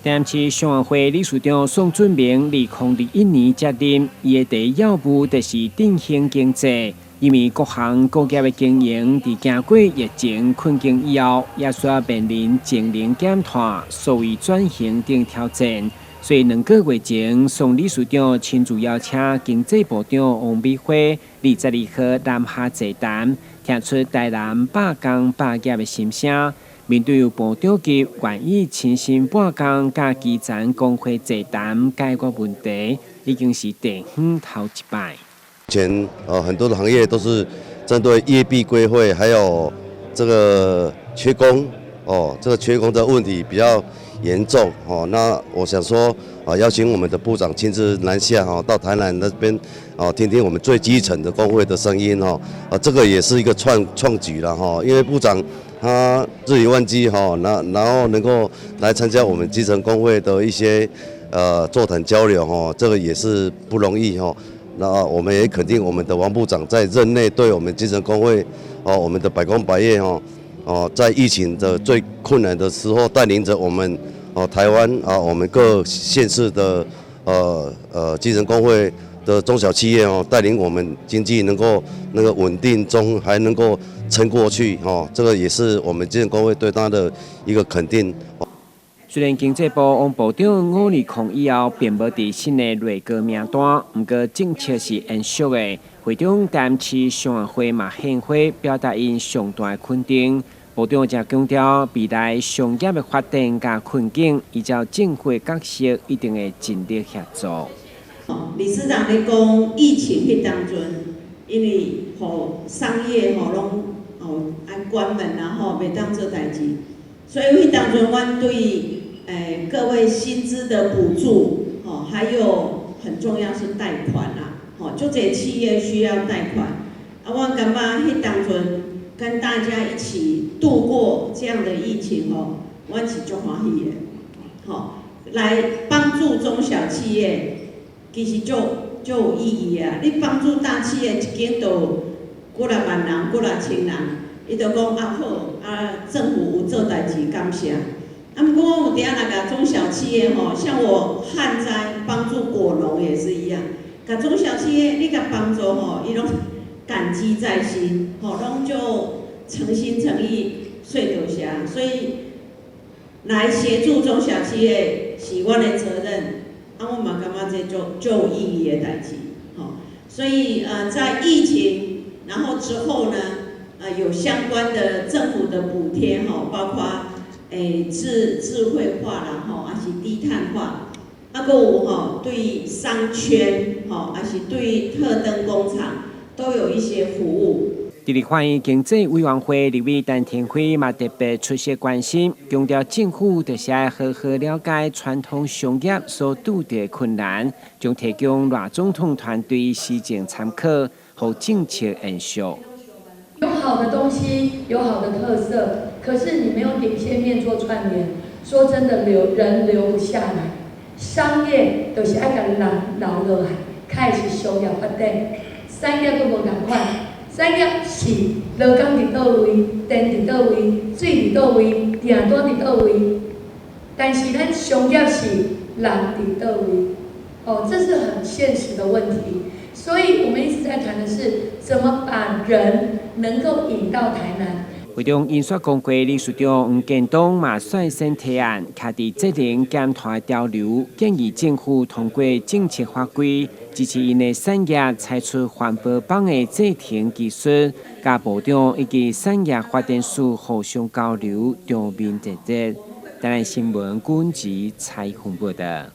台南市商业会理事长宋俊明2021年接任，伊的第一要务就是振兴经济。因为各行各业的经营，在经过疫情困境以后，也需要面临经营减碳、数位转型等挑战。所以2个月前，宋理事长亲自邀请经济部长王美花22号南下座谈，听出台南百工百业的心声。面对有部长级愿意亲身办工，甲基层工会座谈解决问题，已经是地方头一摆。前很多的行业都是针对业毕归会，还有这个缺工这个缺工的问题比较严重那我想说邀请我们的部长亲自南下到台南那边听听我们最基层的工会的声音这个也是一个创举了因为部长他日理万机然后能够来参加我们基层工会的一些座谈交流这个也是不容易那我们也肯定我们的王部长在任内对我们基层工会我们的百工百业在疫情的最困难的时候，带领着我们台湾我们各县市的基层工会的中小企业带领我们经济能够那个稳定中还能够撑过去这个也是我们基层工会对他的一个肯定。虽然经济部王部长5日空以后并无伫新的内阁名单，不过政策是延续的。会长台南市商业会嘛献花，表达因上大的肯定。部长也强调，未来商业的发展甲困境，依照政府的角色，一定会尽力协助。理事长咧讲，疫情迄当阵，因为商业拢按关门啦袂当做代志，所以迄当阵阮对各位薪资的补助还有很重要是贷款啦。就这企业需要贷款，我感觉迄当阵跟大家一起度过这样的疫情我是足欢喜的。来帮助中小企业，其实就有意义啊！你帮助大企业，一间都几来万人、几来千人，伊就讲好政府有做代志，感谢。不过有伫那个中小企业像我旱灾帮助果农也是一样。甲中小企业，你甲帮助伊拢感激在心，拢就诚心诚意说多谢，所以来协助中小企业是阮的责任，我嘛感觉这就有意义的代志，所以在疫情然后之后呢，有相关的政府的补贴包括智慧化啦还是低碳化。还有对商圈还是对特登工厂都有一些服务。伫立法院经济委员会立委陈天辉嘛特别出席关心，强调政府就是要好好了解传统商业所遇的困难，将提供赖总统团队施政参考，和政策延续。有好的东西，有好的特色，可是你没有点线面做串联，说真的人留不下来。商业就是爱甲人留落来，开始商业发展。产业都无同款，产业是劳工伫倒位，电伫倒位，水伫倒位，订单伫倒位。但是咱商业是人伫倒位，这是很现实的问题。所以我们一直在谈的是怎么把人能够引到台南。会中印刷工会理事长黄建东嘛率先提案，卡伫责任减碳潮流，建议政府通过政策法规，支持因的产业采取环保帮的制停技术，甲部长以及产业发展署互相交流，正面直接。台南新闻管制采访报道。